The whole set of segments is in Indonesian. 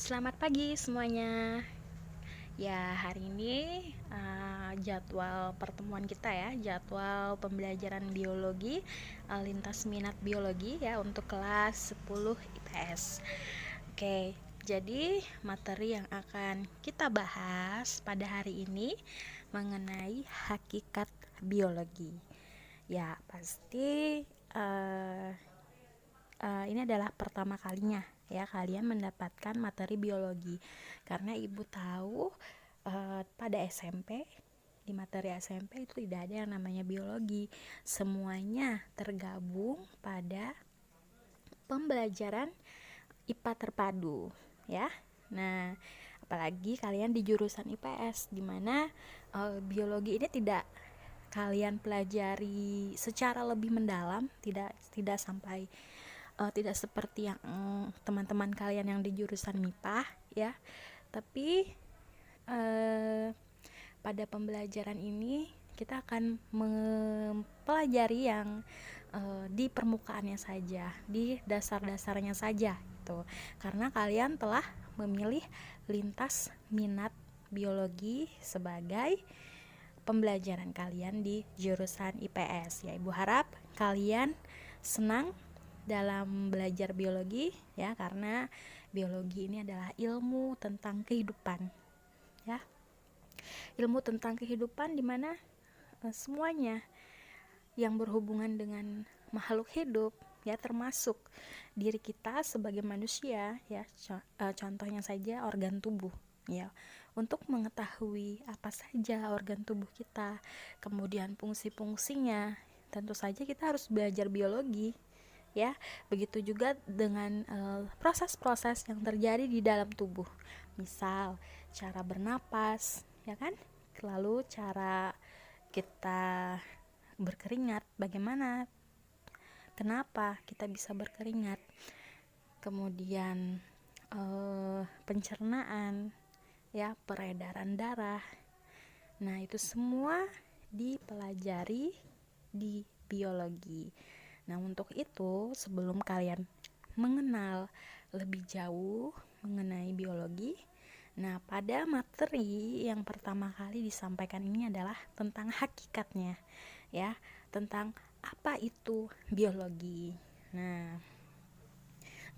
Selamat pagi semuanya. Ya, hari ini jadwal pertemuan kita ya, jadwal pembelajaran biologi, lintas minat biologi ya untuk kelas 10 IPS. Oke, jadi materi yang akan kita bahas pada hari ini mengenai hakikat biologi. Ya, pasti ini adalah pertama kalinya ya kalian mendapatkan materi biologi, karena ibu tahu pada SMP, di materi SMP itu tidak ada yang namanya biologi, semuanya tergabung pada pembelajaran IPA terpadu ya. Nah, apalagi kalian di jurusan IPS, dimana biologi ini tidak kalian pelajari secara lebih mendalam, tidak sampai tidak seperti yang teman-teman kalian yang di jurusan MIPA ya. Tapi pada pembelajaran ini kita akan mempelajari yang di permukaannya saja, di dasar-dasarnya saja gitu. Karena kalian telah memilih lintas minat biologi sebagai pembelajaran kalian di jurusan IPS ya. Ibu harap kalian senang dalam belajar biologi ya, karena biologi ini adalah ilmu tentang kehidupan ya, ilmu tentang kehidupan dimana semuanya yang berhubungan dengan makhluk hidup ya, termasuk diri kita sebagai manusia ya. Contohnya saja organ tubuh ya. Untuk mengetahui apa saja organ tubuh kita, kemudian fungsi-fungsinya, tentu saja kita harus belajar biologi ya. Begitu juga dengan proses-proses yang terjadi di dalam tubuh, misal cara bernapas ya kan, lalu cara kita berkeringat, bagaimana, kenapa kita bisa berkeringat, kemudian pencernaan ya, peredaran darah. Nah, itu semua dipelajari di biologi. Nah, untuk itu sebelum kalian mengenal lebih jauh mengenai biologi, nah pada materi yang pertama kali disampaikan ini adalah tentang hakikatnya ya, tentang apa itu biologi. Nah,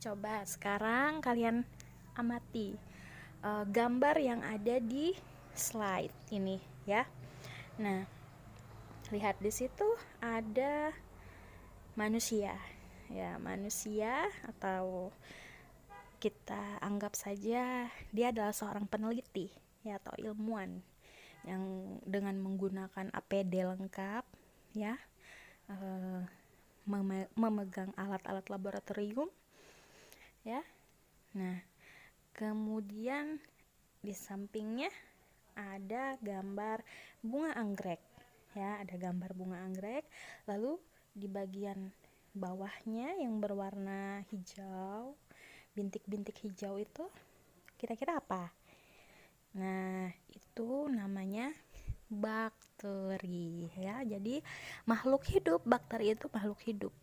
coba sekarang kalian amati gambar yang ada di slide ini ya. Nah, lihat di situ ada manusia ya, manusia atau kita anggap saja dia adalah seorang peneliti ya, atau ilmuwan yang dengan menggunakan APD lengkap ya, memegang alat-alat laboratorium ya. Nah, kemudian di sampingnya ada gambar bunga anggrek ya, ada gambar bunga anggrek. Lalu di bagian bawahnya yang berwarna hijau, bintik-bintik hijau itu kira-kira apa? Nah, itu namanya bakteri ya. Jadi makhluk hidup, bakteri itu makhluk hidup.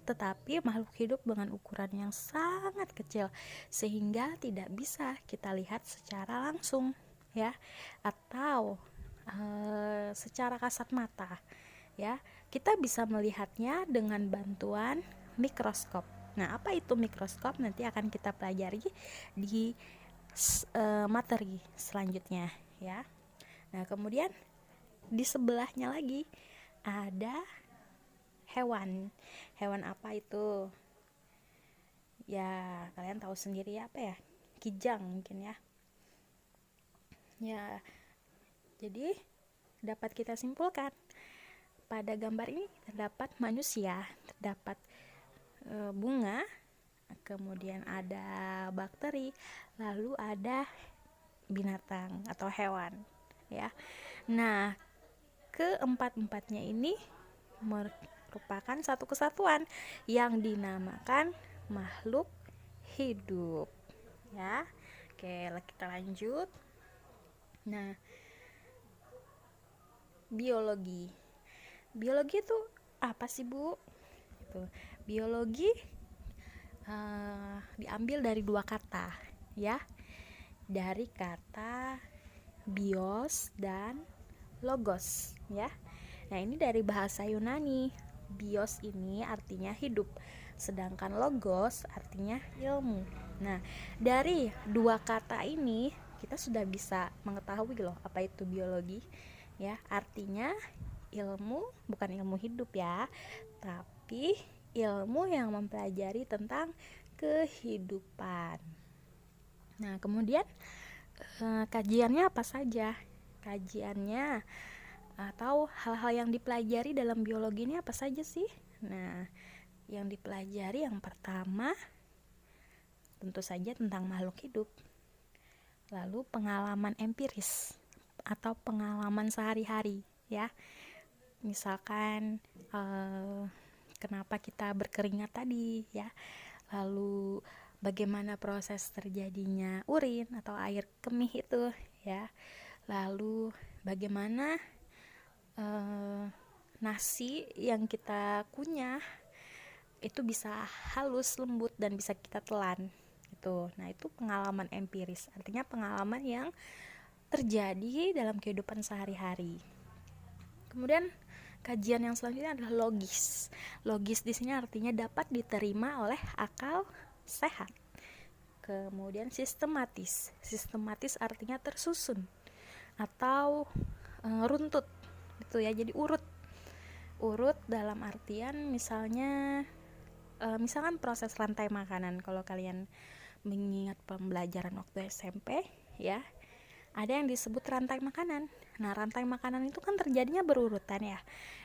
Tetapi makhluk hidup dengan ukuran yang sangat kecil sehingga tidak bisa kita lihat secara langsung ya, atau secara kasat mata ya. Kita bisa melihatnya dengan bantuan mikroskop. Nah, apa itu mikroskop? Nanti akan kita pelajari di materi selanjutnya ya. Nah, kemudian di sebelahnya lagi ada hewan. Hewan apa itu? Ya, kalian tahu sendiri ya, apa ya? Kijang mungkin ya. Ya, jadi dapat kita simpulkan pada gambar ini terdapat manusia, terdapat bunga, kemudian ada bakteri, lalu ada binatang atau hewan ya. Nah, keempat-empatnya ini merupakan satu kesatuan yang dinamakan makhluk hidup ya. Oke, kita lanjut. Nah, biologi itu apa sih, Bu? Itu biologi diambil dari dua kata ya. dari kata bios dan logos ya. Nah, ini dari bahasa Yunani. Bios ini artinya hidup, sedangkan logos artinya ilmu. Nah, dari dua kata ini kita sudah bisa mengetahui loh apa itu biologi ya. Artinya ilmu, bukan ilmu hidup ya, tapi ilmu yang mempelajari tentang kehidupan. Nah, kemudian kajiannya apa saja? Kajiannya atau hal-hal yang dipelajari dalam biologi ini apa saja sih? Nah, yang dipelajari yang pertama tentu saja tentang makhluk hidup. Lalu pengalaman empiris atau pengalaman sehari-hari ya. Misalkan kenapa kita berkeringat tadi ya. Lalu bagaimana proses terjadinya urin atau air kemih itu ya. Lalu bagaimana nasi yang kita kunyah itu bisa halus, lembut, dan bisa kita telan gitu. Nah, itu pengalaman empiris, artinya pengalaman yang terjadi dalam kehidupan sehari-hari. Kemudian kajian yang selanjutnya adalah logis. Logis di sini artinya dapat diterima oleh akal sehat. Kemudian sistematis. Sistematis artinya tersusun atau runtut gitu ya. Jadi urut dalam artian misalkan proses rantai makanan. Kalau kalian mengingat pembelajaran waktu SMP ya, ada yang disebut rantai makanan. Nah, rantai makanan itu kan terjadinya berurutan ya,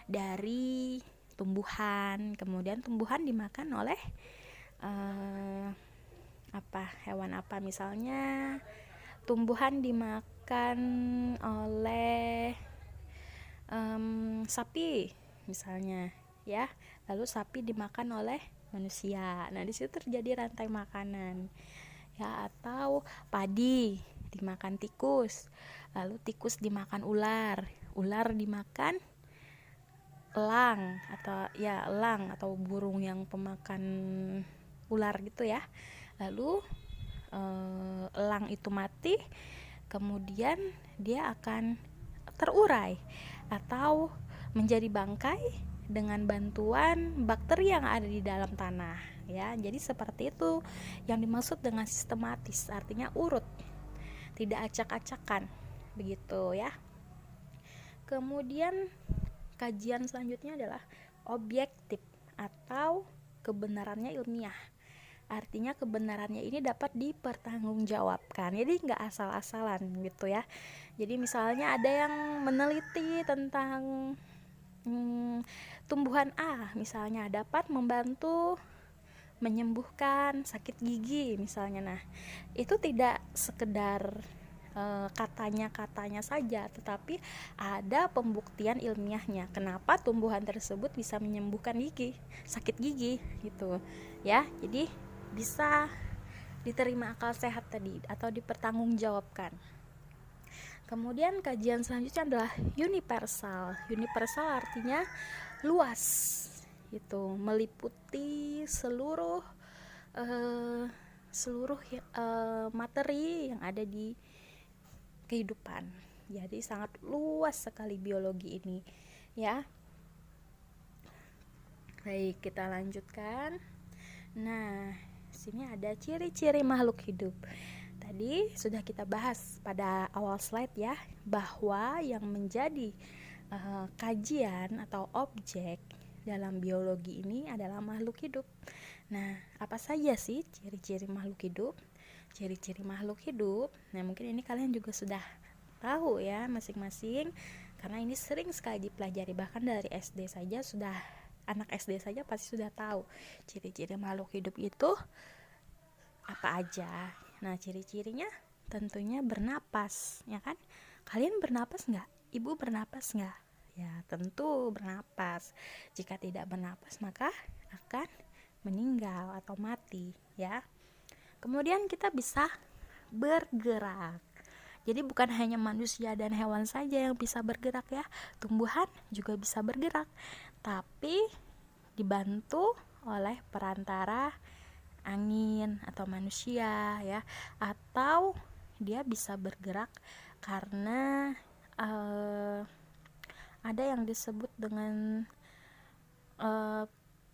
dari tumbuhan, kemudian tumbuhan dimakan oleh hewan apa, misalnya tumbuhan dimakan oleh sapi misalnya ya, lalu sapi dimakan oleh manusia. Nah, di situ terjadi rantai makanan ya. Atau padi dimakan tikus, lalu tikus dimakan ular, ular dimakan elang atau burung yang pemakan ular gitu ya. Lalu elang itu mati, kemudian dia akan terurai atau menjadi bangkai dengan bantuan bakteri yang ada di dalam tanah ya. Jadi seperti itu yang dimaksud dengan sistematis, artinya urut, tidak acak-acakan begitu ya. Kemudian kajian selanjutnya adalah objektif atau kebenarannya ilmiah. Artinya kebenarannya ini dapat dipertanggungjawabkan, jadi nggak asal-asalan gitu ya. Jadi misalnya ada yang meneliti tentang tumbuhan A misalnya dapat membantu menyembuhkan sakit gigi misalnya. Nah, itu tidak sekedar katanya saja, tetapi ada pembuktian ilmiahnya kenapa tumbuhan tersebut bisa menyembuhkan sakit gigi gitu ya. Jadi bisa diterima akal sehat tadi atau dipertanggungjawabkan. Kemudian kajian selanjutnya adalah universal. Universal artinya luas, itu meliputi seluruh materi yang ada di kehidupan. Jadi sangat luas sekali biologi ini ya. Baik, kita lanjutkan. Nah, sini ada ciri-ciri makhluk hidup. Tadi sudah kita bahas pada awal slide ya, bahwa yang menjadi kajian atau objek dalam biologi ini adalah makhluk hidup. Nah, apa saja sih ciri-ciri makhluk hidup? Ciri-ciri makhluk hidup, nah mungkin ini kalian juga sudah tahu ya masing-masing, karena ini sering sekali dipelajari, bahkan dari SD saja sudah, anak SD saja pasti sudah tahu ciri-ciri makhluk hidup itu apa aja. Nah, ciri-cirinya tentunya bernapas, ya kan? Kalian bernapas nggak? Ibu bernapas nggak? Ya, tentu bernapas. Jika tidak bernapas, maka akan meninggal atau mati, ya. Kemudian kita bisa bergerak. Jadi bukan hanya manusia dan hewan saja yang bisa bergerak ya, tumbuhan juga bisa bergerak, tapi dibantu oleh perantara angin atau manusia ya, atau dia bisa bergerak karena ada yang disebut dengan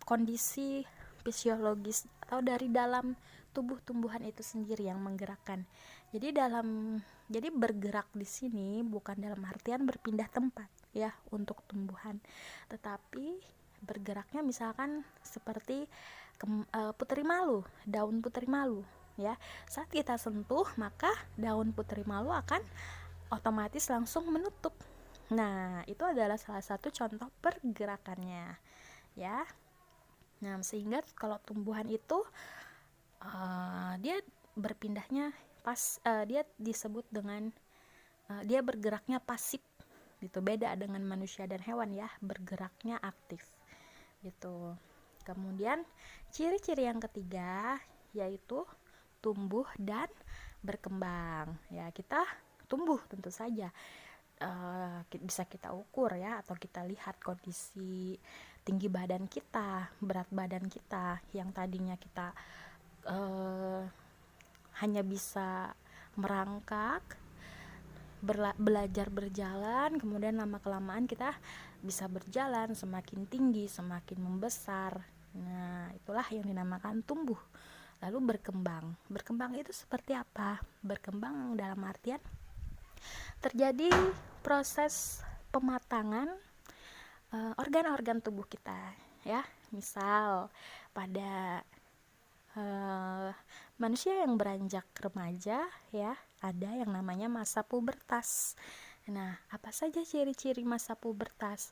kondisi fisiologis atau dari dalam tubuh tumbuhan itu sendiri yang menggerakkan. Jadi bergerak di sini bukan dalam artian berpindah tempat ya untuk tumbuhan, tetapi bergeraknya misalkan seperti puteri malu, daun puteri malu ya. Saat kita sentuh, maka daun puteri malu akan otomatis langsung menutup. Nah, itu adalah salah satu contoh pergerakannya ya. Nah, sehingga kalau tumbuhan itu dia berpindahnya dia disebut dengan dia bergeraknya pasif gitu, beda dengan manusia dan hewan ya, bergeraknya aktif gitu. Kemudian ciri-ciri yang ketiga yaitu tumbuh dan berkembang ya. Kita tumbuh tentu saja bisa kita ukur ya, atau kita lihat kondisi tinggi badan kita, berat badan kita yang tadinya kita hanya bisa merangkak, belajar berjalan, kemudian lama kelamaan kita bisa berjalan semakin tinggi, semakin membesar. Nah, itulah yang dinamakan tumbuh. Lalu berkembang. Berkembang itu seperti apa? Berkembang dalam artian terjadi proses pematangan organ-organ tubuh kita ya. Misal pada manusia yang beranjak remaja ya, ada yang namanya masa pubertas. Nah, apa saja ciri-ciri masa pubertas?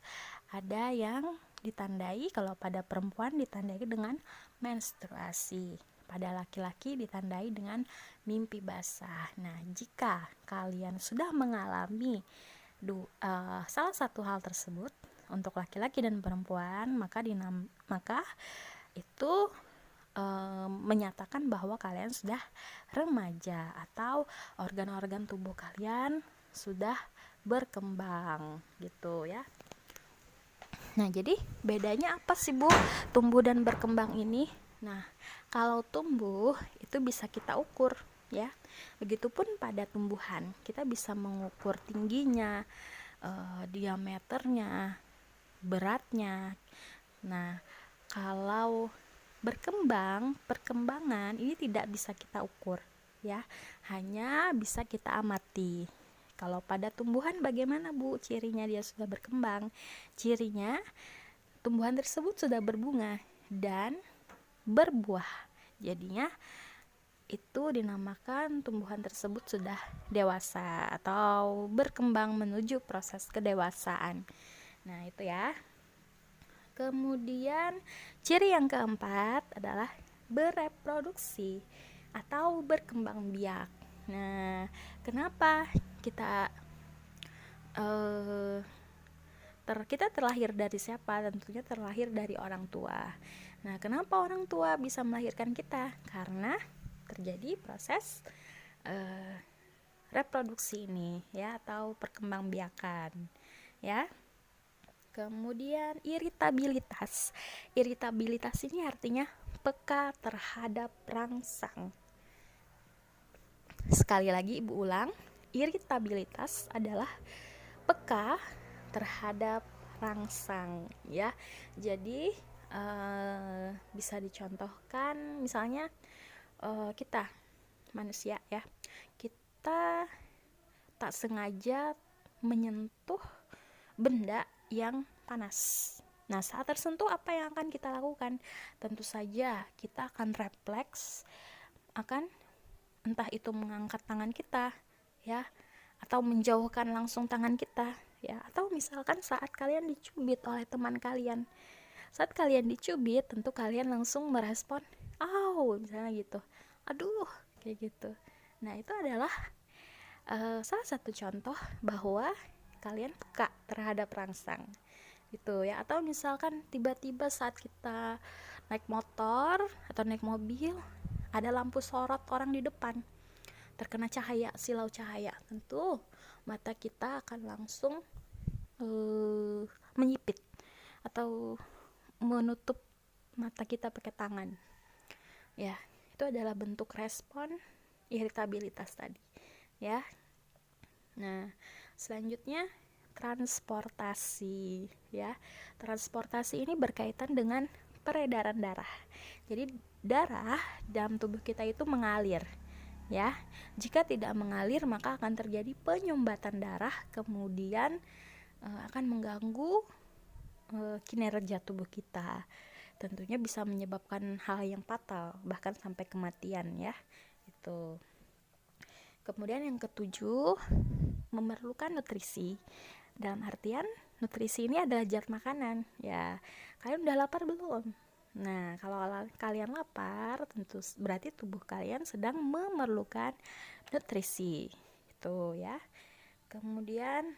Ada yang ditandai, kalau pada perempuan ditandai dengan menstruasi, pada laki-laki ditandai dengan mimpi basah. Nah, jika kalian sudah mengalami salah satu hal tersebut untuk laki-laki dan perempuan, maka itu menyatakan bahwa kalian sudah remaja atau organ-organ tubuh kalian sudah berkembang gitu ya. Nah, jadi bedanya apa sih Bu, tumbuh dan berkembang ini? Nah, kalau tumbuh itu bisa kita ukur ya. Begitupun pada tumbuhan, kita bisa mengukur tingginya, diameternya, beratnya. Nah, kalau perkembangan ini tidak bisa kita ukur ya, hanya bisa kita amati. Kalau pada tumbuhan bagaimana Bu cirinya dia sudah berkembang? Cirinya tumbuhan tersebut sudah berbunga dan berbuah. Jadinya itu dinamakan tumbuhan tersebut sudah dewasa atau berkembang menuju proses kedewasaan. Nah, itu ya. Kemudian ciri yang keempat adalah bereproduksi atau berkembang biak. Nah, kenapa kita kita terlahir dari siapa? Tentunya terlahir dari orang tua. Nah, kenapa orang tua bisa melahirkan kita? Karena terjadi proses reproduksi ini ya, atau perkembangbiakan ya. Kemudian iritabilitas. Iritabilitas ini artinya peka terhadap rangsang. Sekali lagi Ibu ulang, iritabilitas adalah peka terhadap rangsang ya. Jadi bisa dicontohkan misalnya kita manusia ya, kita tak sengaja menyentuh benda yang panas. Nah, saat tersentuh apa yang akan kita lakukan? Tentu saja kita akan refleks, akan entah itu mengangkat tangan kita ya, atau menjauhkan langsung tangan kita ya, atau misalkan saat kalian dicubit oleh teman kalian. Saat kalian dicubit, tentu kalian langsung merespon, "Au," misalnya gitu. "Aduh," kayak gitu. Nah, itu adalah salah satu contoh bahwa kalian peka terhadap rangsang gitu ya. Atau misalkan tiba-tiba saat kita naik motor atau naik mobil, ada lampu sorot orang di depan, terkena cahaya, silau cahaya, tentu mata kita akan langsung menyipit atau menutup mata kita pakai tangan ya. Itu adalah bentuk respon iritabilitas tadi. ya. Nah, selanjutnya transportasi, ya. Transportasi ini berkaitan dengan peredaran darah. Jadi darah dalam tubuh kita itu mengalir, ya. Jika tidak mengalir maka akan terjadi penyumbatan darah, kemudian akan mengganggu kinerja tubuh kita. Tentunya bisa menyebabkan hal yang fatal, bahkan sampai kematian, ya. Itu. Kemudian yang ketujuh, memerlukan nutrisi. Dalam artian nutrisi ini adalah zat makanan. Ya, kalian udah lapar belum? Nah, kalau kalian lapar, tentu berarti tubuh kalian sedang memerlukan nutrisi. Itu ya. Kemudian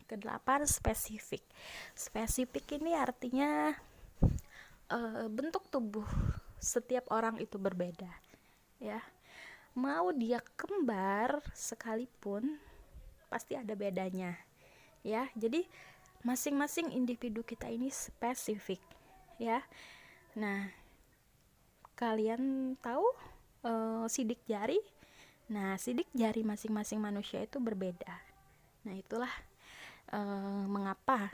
kedelapan, spesifik. Spesifik ini artinya bentuk tubuh setiap orang itu berbeda, ya. Mau dia kembar sekalipun pasti ada bedanya, ya. Jadi masing-masing individu kita ini spesifik, ya. Nah, kalian tahu sidik jari? Nah, sidik jari masing-masing manusia itu berbeda. Nah, itulah mengapa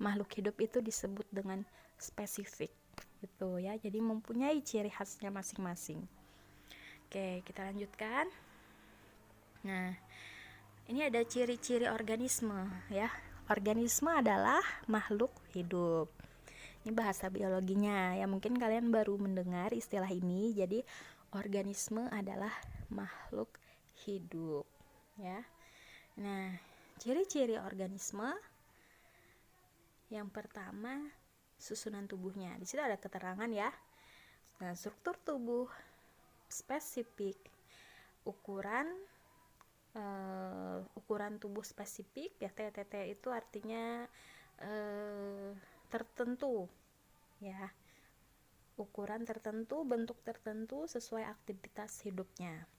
makhluk hidup itu disebut dengan spesifik, gitu ya. Jadi mempunyai ciri khasnya masing-masing. Oke, kita lanjutkan. Nah, ini ada ciri-ciri organisme, ya. Organisme adalah makhluk hidup. Ini bahasa biologinya, ya. Mungkin kalian baru mendengar istilah ini. Jadi organisme adalah makhluk hidup, ya. Nah, ciri-ciri organisme yang pertama, susunan tubuhnya. Di situ ada keterangan, ya. Nah, struktur tubuh spesifik, ukuran tubuh spesifik, ya. TTT itu artinya tertentu, ya. Ukuran tertentu, bentuk tertentu sesuai aktivitas hidupnya.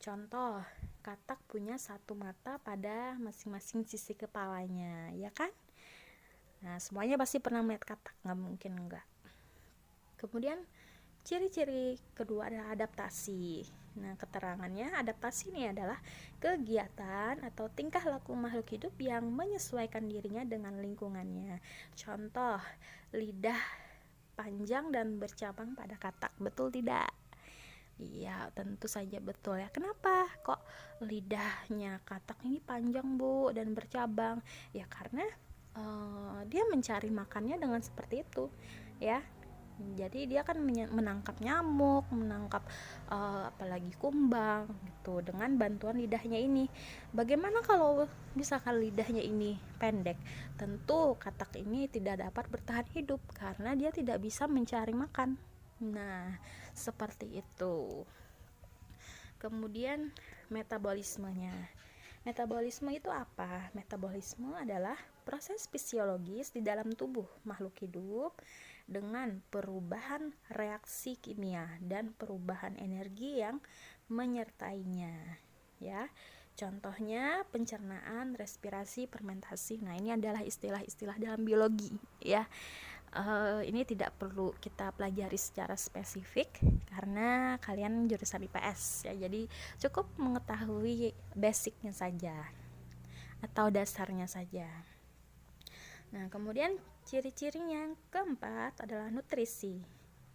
Contoh, katak punya satu mata pada masing-masing sisi kepalanya, ya kan? Nah, semuanya pasti pernah melihat katak, nggak mungkin enggak. Kemudian ciri-ciri kedua adalah adaptasi. Nah, keterangannya, adaptasi ini adalah kegiatan atau tingkah laku makhluk hidup yang menyesuaikan dirinya dengan lingkungannya. Contoh, lidah panjang dan bercabang pada katak. Betul tidak? Iya, tentu saja betul, ya. Kenapa kok lidahnya katak ini panjang, Bu, dan bercabang? Ya karena dia mencari makannya dengan seperti itu, ya. Jadi dia kan menangkap nyamuk, menangkap apalagi kumbang gitu dengan bantuan lidahnya ini. Bagaimana kalau misalkan lidahnya ini pendek? Tentu katak ini tidak dapat bertahan hidup karena dia tidak bisa mencari makan. Nah, seperti itu. Kemudian metabolismenya. Metabolisme itu apa? Metabolisme adalah proses fisiologis di dalam tubuh makhluk hidup dengan perubahan reaksi kimia dan perubahan energi yang menyertainya, ya. Contohnya pencernaan, respirasi, fermentasi. Nah, ini adalah istilah-istilah dalam biologi, ya. Ini tidak perlu kita pelajari secara spesifik karena kalian jurusan IPS, ya. Jadi cukup mengetahui basicnya saja atau dasarnya saja. Nah, kemudian ciri-cirinya yang keempat adalah nutrisi.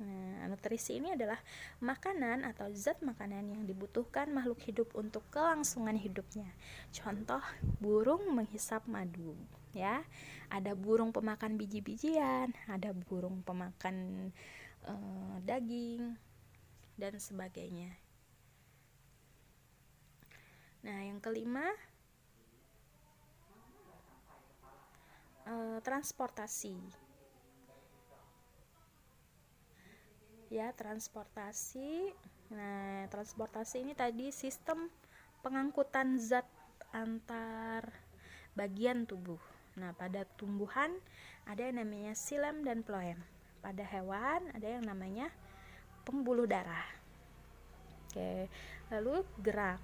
Nah, nutrisi ini adalah makanan atau zat makanan yang dibutuhkan makhluk hidup untuk kelangsungan hidupnya. Contoh, burung menghisap madu, ya. Ada burung pemakan biji-bijian, ada burung pemakan daging dan sebagainya. Nah, yang kelima, transportasi, ya. Transportasi. Nah, transportasi ini tadi sistem pengangkutan zat antar bagian tubuh. Nah, pada tumbuhan ada yang namanya xilem dan phloem. Pada hewan ada yang namanya pembuluh darah. Oke, lalu gerak.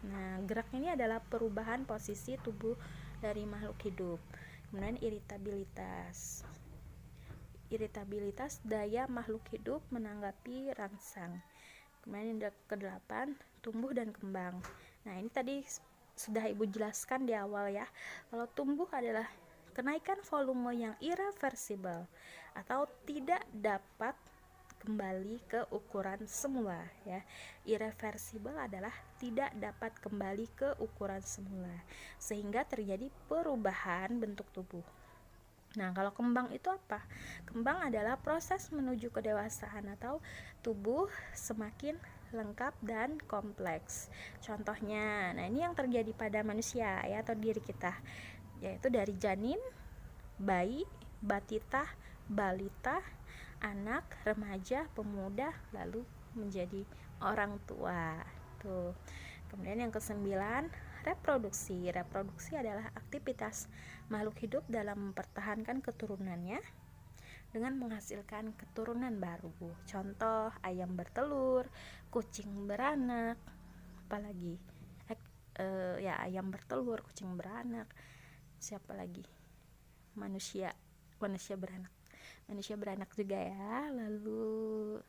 Nah, gerak ini adalah perubahan posisi tubuh dari makhluk hidup. Kemudian iritabilitas daya makhluk hidup menanggapi rangsang. Kemudian yang ke-8, tumbuh dan kembang. Nah, ini tadi sudah Ibu jelaskan di awal ya. Kalau tumbuh adalah kenaikan volume yang irreversible atau tidak dapat kembali ke ukuran semula ya. Irreversible adalah tidak dapat kembali ke ukuran semula sehingga terjadi perubahan bentuk tubuh. Nah, kalau kembang itu apa? Kembang adalah proses menuju kedewasaan atau tubuh semakin lengkap dan kompleks. Contohnya, nah ini yang terjadi pada manusia ya atau diri kita, yaitu dari janin, bayi, batita, balita, anak, remaja, pemuda, lalu menjadi orang tua. Tuh. Kemudian yang kesembilan, reproduksi. Reproduksi adalah aktivitas makhluk hidup dalam mempertahankan keturunannya dengan menghasilkan keturunan baru. Contoh, ayam bertelur, kucing beranak, apalagi ya ayam bertelur, kucing beranak, siapa lagi? Manusia beranak juga ya. Lalu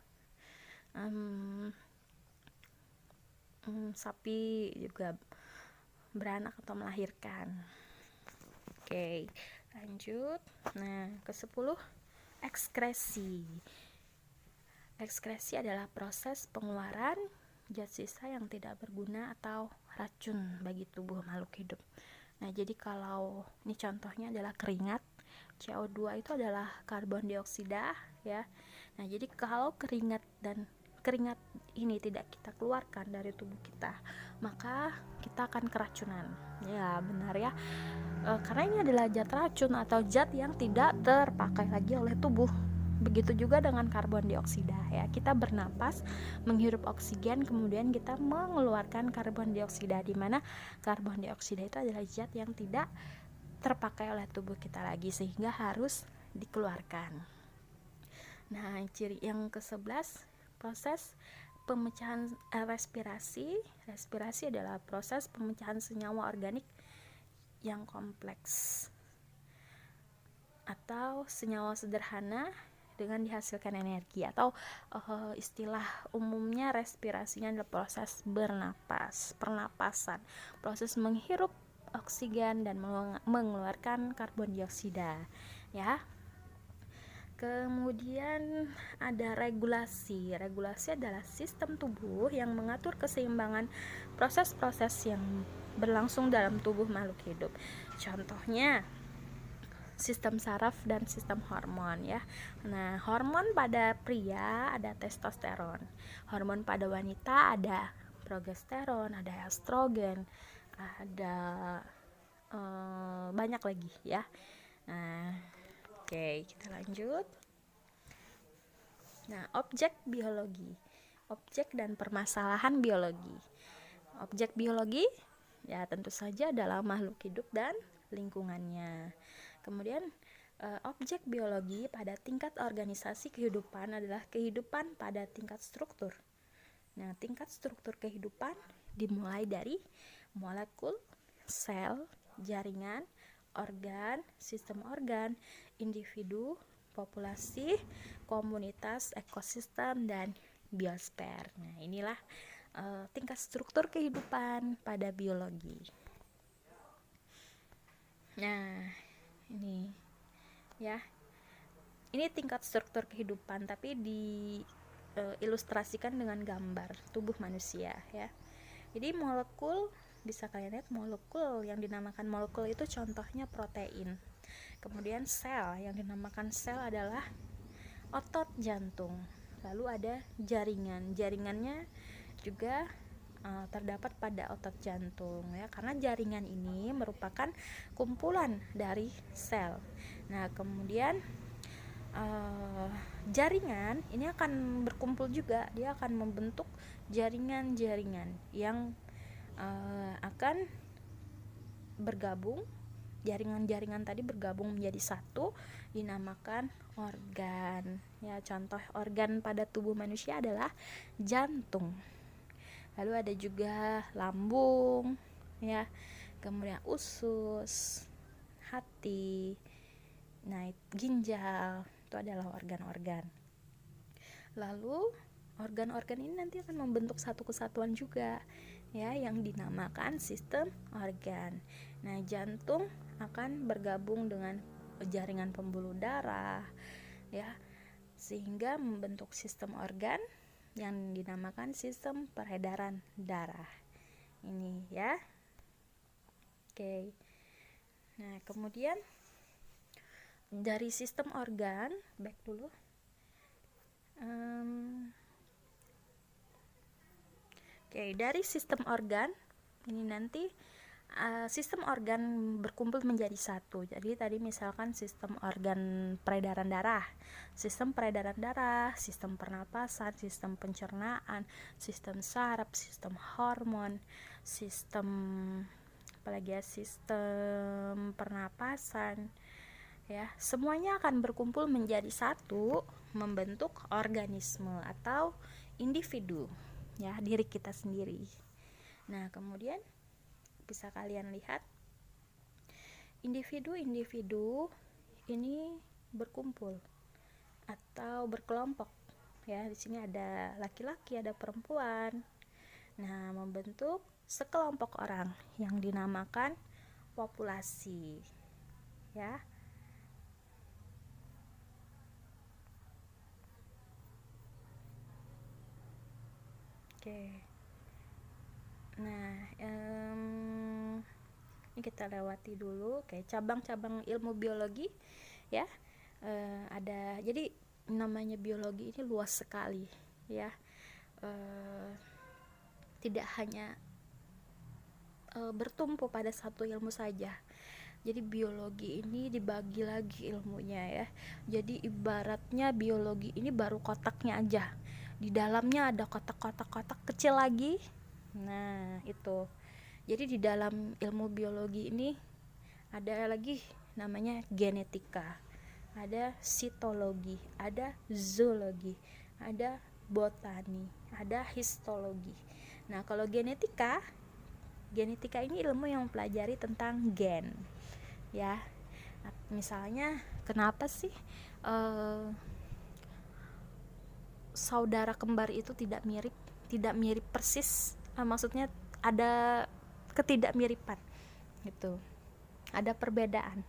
sapi juga beranak atau melahirkan. Oke, lanjut. Nah, ke-10, ekskresi. Ekskresi adalah proses pengeluaran zat sisa yang tidak berguna atau racun bagi tubuh makhluk hidup. Nah, jadi kalau ini contohnya adalah keringat. CO2 itu adalah karbon dioksida ya. Nah, jadi kalau keringat ini tidak kita keluarkan dari tubuh kita, maka kita akan keracunan. Ya, benar ya. Karena ini adalah zat racun atau zat yang tidak terpakai lagi oleh tubuh. Begitu juga dengan karbon dioksida ya. Kita bernapas, menghirup oksigen, kemudian kita mengeluarkan karbon dioksida, di mana karbon dioksida itu adalah zat yang tidak terpakai oleh tubuh kita lagi sehingga harus dikeluarkan. Nah, ciri yang ke-11, proses pemecahan respirasi. Respirasi adalah proses pemecahan senyawa organik yang kompleks atau senyawa sederhana dengan dihasilkan energi, atau istilah umumnya respirasinya adalah proses bernapas, pernapasan, proses menghirup oksigen dan mengeluarkan karbon dioksida ya. Kemudian ada regulasi. Regulasi adalah sistem tubuh yang mengatur keseimbangan proses-proses yang berlangsung dalam tubuh makhluk hidup. Contohnya sistem saraf dan sistem hormon ya. Nah, hormon pada pria ada testosteron, hormon pada wanita ada progesteron, ada estrogen, ada banyak lagi ya. Nah, oke, kita lanjut. Nah, objek biologi, objek dan permasalahan biologi. Objek biologi ya tentu saja adalah makhluk hidup dan lingkungannya. Kemudian objek biologi pada tingkat organisasi kehidupan adalah kehidupan pada tingkat struktur. Nah, tingkat struktur kehidupan dimulai dari molekul, sel, jaringan, organ, sistem organ, individu, populasi, komunitas, ekosistem, dan biosfer. Nah, inilah tingkat struktur kehidupan pada biologi. Nah, ini ya, ini tingkat struktur kehidupan tapi ilustrasikan dengan gambar tubuh manusia ya. Jadi molekul, bisa kalian lihat molekul yang dinamakan molekul itu contohnya protein. Kemudian sel, yang dinamakan sel adalah otot jantung. Lalu ada jaringan, jaringannya juga terdapat pada otot jantung ya, karena jaringan ini merupakan kumpulan dari sel. Nah, kemudian jaringan ini akan berkumpul juga, dia akan membentuk jaringan-jaringan yang akan bergabung. Jaringan-jaringan tadi bergabung menjadi satu, dinamakan organ ya. Contoh organ pada tubuh manusia adalah jantung. Lalu ada juga lambung ya, kemudian usus, hati, ginjal, itu adalah organ-organ. Lalu organ-organ ini nanti akan membentuk satu kesatuan juga, ya, yang dinamakan sistem organ. Nah, jantung akan bergabung dengan jaringan pembuluh darah, ya, sehingga membentuk sistem organ yang dinamakan sistem peredaran darah. Ini ya. Oke. Nah, kemudian dari sistem organ, back dulu. Oke, dari sistem organ ini nanti sistem organ berkumpul menjadi satu. Jadi tadi misalkan sistem organ peredaran darah, sistem pernapasan, sistem pencernaan, sistem saraf, sistem hormon, sistem apalagi ya, sistem pernapasan, ya, semuanya akan berkumpul menjadi satu membentuk organisme atau individu, ya, diri kita sendiri. Nah, kemudian bisa kalian lihat individu-individu ini berkumpul atau berkelompok, ya. Di sini ada laki-laki, ada perempuan. Nah, membentuk sekelompok orang yang dinamakan populasi, ya. Oke. Nah, ini kita lewati dulu kayak cabang-cabang ilmu biologi, ya. Ada, jadi namanya biologi ini luas sekali, ya. Tidak hanya bertumpu pada satu ilmu saja. Jadi biologi ini dibagi lagi ilmunya, ya. Jadi ibaratnya biologi ini baru kotaknya aja. Di dalamnya ada kotak-kotak kecil lagi. Nah, itu. Jadi di dalam ilmu biologi ini ada lagi namanya genetika, ada sitologi, ada zoologi, ada botani, ada histologi. Nah, kalau genetika ini ilmu yang mempelajari tentang gen, ya. Misalnya kenapa sih saudara kembar itu tidak mirip persis, maksudnya ada ketidakmiripan gitu, ada perbedaan.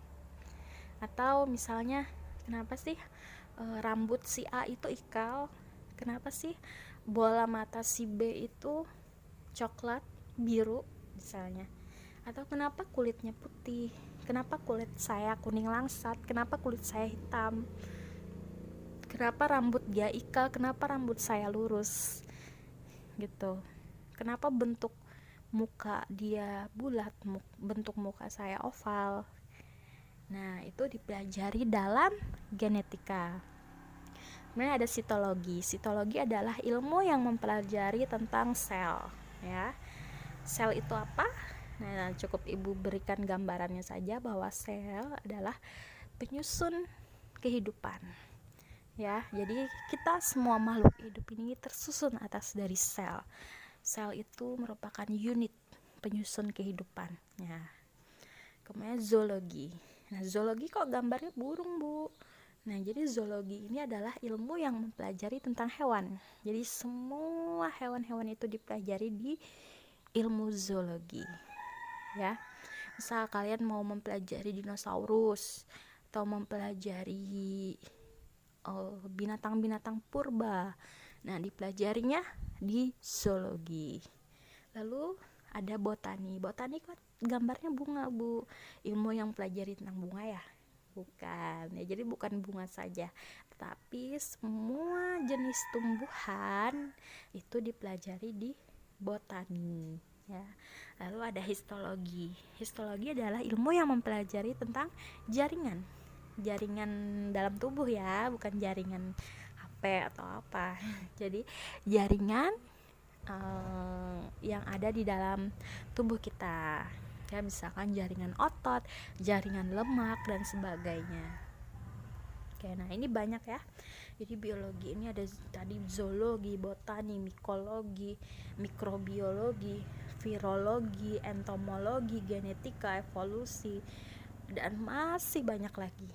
Atau misalnya kenapa sih rambut si A itu ikal, kenapa sih bola mata si B itu coklat biru misalnya, atau kenapa kulitnya putih, kenapa kulit saya kuning langsat, kenapa kulit saya hitam, kenapa rambut dia ikal, kenapa rambut saya lurus gitu, kenapa bentuk muka dia bulat, bentuk muka saya oval. Nah, itu dipelajari dalam genetika. Kemudian ada sitologi. Sitologi adalah ilmu yang mempelajari tentang sel, ya. Sel itu apa? Nah, cukup Ibu berikan gambarannya saja bahwa sel adalah penyusun kehidupan, ya. Jadi kita semua makhluk hidup ini tersusun atas dari sel. Sel itu merupakan unit penyusun kehidupan, ya. Kemudian zoologi. Nah, zoologi kok gambarnya burung, Bu? Nah, jadi zoologi ini adalah ilmu yang mempelajari tentang hewan. Jadi semua hewan-hewan itu dipelajari di ilmu zoologi, ya. Misal kalian mau mempelajari dinosaurus atau mempelajari binatang-binatang purba, nah dipelajarinya di zoologi. Lalu ada botani. Botani kan gambarnya bunga, Bu. Ilmu yang pelajari tentang bunga, ya? Bukan. Ya, jadi bukan bunga saja, tapi semua jenis tumbuhan itu dipelajari di botani, ya. Lalu ada histologi. Histologi adalah ilmu yang mempelajari tentang jaringan dalam tubuh, ya, bukan jaringan HP atau apa. Jadi jaringan yang ada di dalam tubuh kita, ya, misalkan jaringan otot, jaringan lemak dan sebagainya. Oke, nah ini banyak, ya. Jadi biologi ini ada tadi zoologi, botani, mikologi, mikrobiologi, virologi, entomologi, genetika, evolusi, dan masih banyak lagi,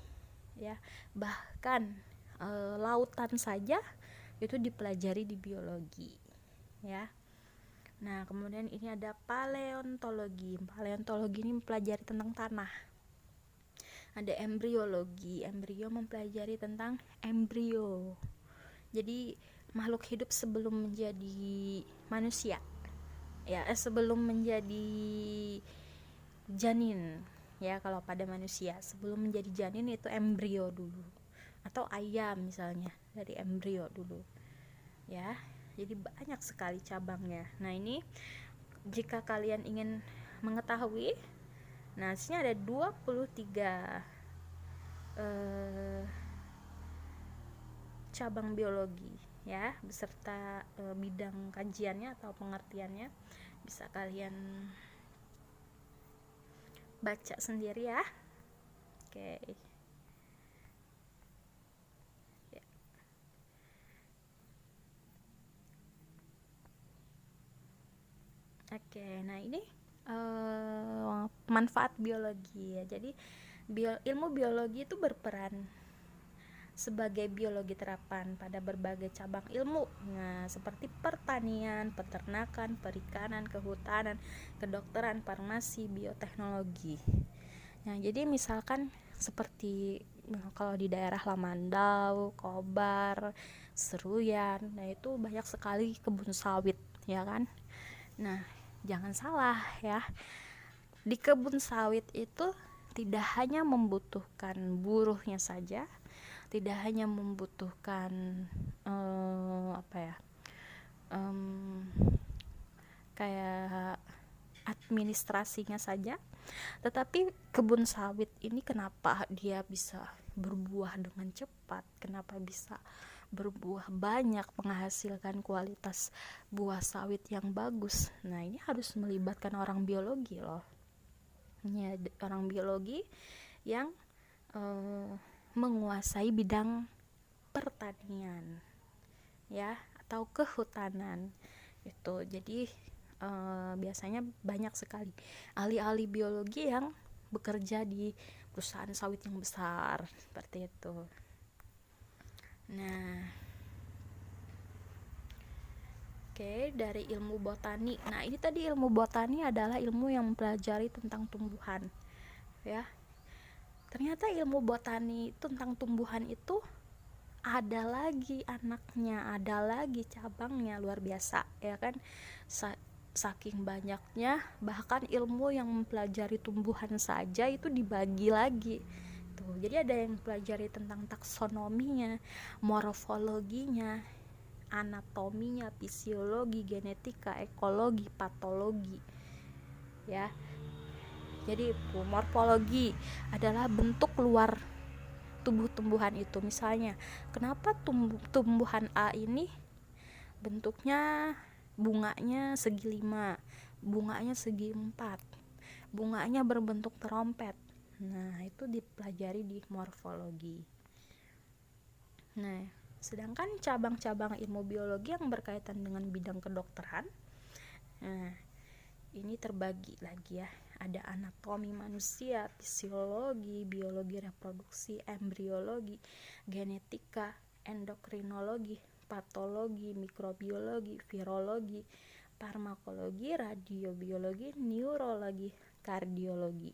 ya. Bahkan lautan saja itu dipelajari di biologi, ya. Nah, kemudian ini ada paleontologi. Paleontologi ini mempelajari tentang tanah. Ada embriologi. Embrio mempelajari tentang embrio. Jadi makhluk hidup sebelum menjadi manusia. Ya, sebelum menjadi janin. Ya, kalau pada manusia sebelum menjadi janin itu embrio dulu. Atau ayam misalnya, dari embrio dulu. Ya. Jadi banyak sekali cabangnya. Nah, ini jika kalian ingin mengetahui, nah sini ada 23 cabang biologi ya, beserta bidang kajiannya atau pengertiannya. Bisa kalian baca sendiri ya. Oke. Ya. Oke, nah ini manfaat biologi ya. Jadi ilmu biologi itu berperan sebagai biologi terapan pada berbagai cabang ilmu. Nah, seperti pertanian, peternakan, perikanan, kehutanan, kedokteran, farmasi, bioteknologi. Nah, jadi misalkan seperti kalau di daerah Lamandau, Kobar, Seruyan, nah itu banyak sekali kebun sawit, ya kan? Nah, jangan salah ya. Di kebun sawit itu tidak hanya membutuhkan buruhnya saja, tidak hanya membutuhkan kayak administrasinya saja, tetapi kebun sawit ini kenapa dia bisa berbuah dengan cepat, kenapa bisa berbuah banyak, menghasilkan kualitas buah sawit yang bagus. Nah, ini harus melibatkan orang biologi loh. Ya, orang biologi yang menguasai bidang pertanian ya, atau kehutanan itu. Jadi biasanya banyak sekali ahli-ahli biologi yang bekerja di perusahaan sawit yang besar seperti itu. Nah, oke, dari ilmu botani. Nah, ini tadi ilmu botani adalah ilmu yang mempelajari tentang tumbuhan ya. Ternyata ilmu botani tentang tumbuhan itu ada lagi anaknya, ada lagi cabangnya, luar biasa ya kan. Saking banyaknya, bahkan ilmu yang mempelajari tumbuhan saja itu dibagi lagi tuh. Jadi ada yang mempelajari tentang taksonominya, morfologinya, anatominya, fisiologi, genetika, ekologi, patologi ya. Jadi morfologi adalah bentuk luar tumbuh-tumbuhan itu. Misalnya, kenapa tumbuhan A ini bentuknya bunganya segi 5, bunganya segi 4, bunganya berbentuk terompet. Nah, itu dipelajari di morfologi. Nah, sedangkan cabang-cabang ilmu biologi yang berkaitan dengan bidang kedokteran, nah ini terbagi lagi ya. Ada anatomi manusia, fisiologi, biologi reproduksi, embriologi, genetika, endokrinologi, patologi, mikrobiologi, virologi, farmakologi, radiobiologi, neurologi, kardiologi.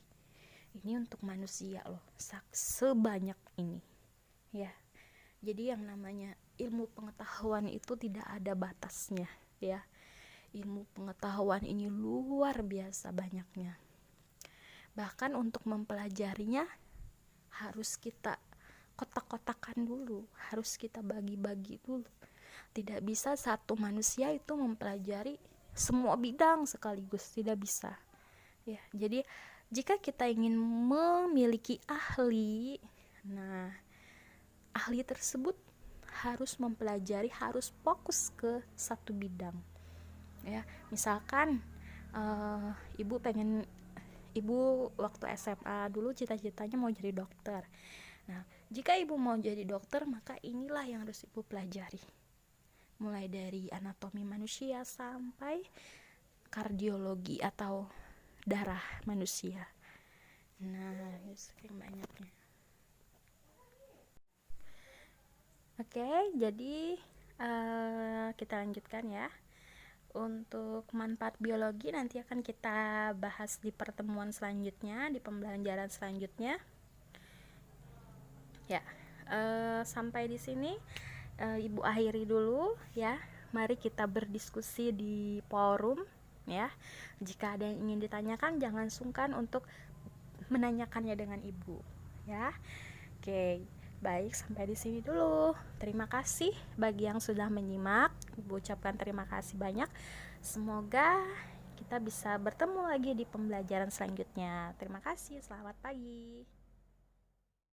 Ini untuk manusia loh, sebanyak ini ya. Jadi yang namanya ilmu pengetahuan itu tidak ada batasnya ya. Ilmu pengetahuan ini luar biasa banyaknya. Bahkan untuk mempelajarinya harus kita kotak-kotakan dulu, harus kita bagi-bagi dulu. Tidak bisa satu manusia itu mempelajari semua bidang sekaligus, tidak bisa ya. Jadi jika kita ingin memiliki ahli, nah ahli tersebut harus mempelajari, harus fokus ke satu bidang ya. Misalkan ibu waktu SMA dulu cita-citanya mau jadi dokter. Nah, jika ibu mau jadi dokter, maka inilah yang harus ibu pelajari. Mulai dari anatomi manusia sampai kardiologi atau darah manusia. Nah, saking banyaknya. Oke, jadi kita lanjutkan ya. Untuk manfaat biologi nanti akan kita bahas di pertemuan selanjutnya, di pembelajaran selanjutnya. Ya, sampai di sini Ibu akhiri dulu ya. Mari kita berdiskusi di forum ya. Jika ada yang ingin ditanyakan, jangan sungkan untuk menanyakannya dengan Ibu ya. Oke, baik, sampai di sini dulu. Terima kasih bagi yang sudah menyimak. Ibu ucapkan terima kasih banyak. Semoga kita bisa bertemu lagi di pembelajaran selanjutnya. Terima kasih, selamat pagi.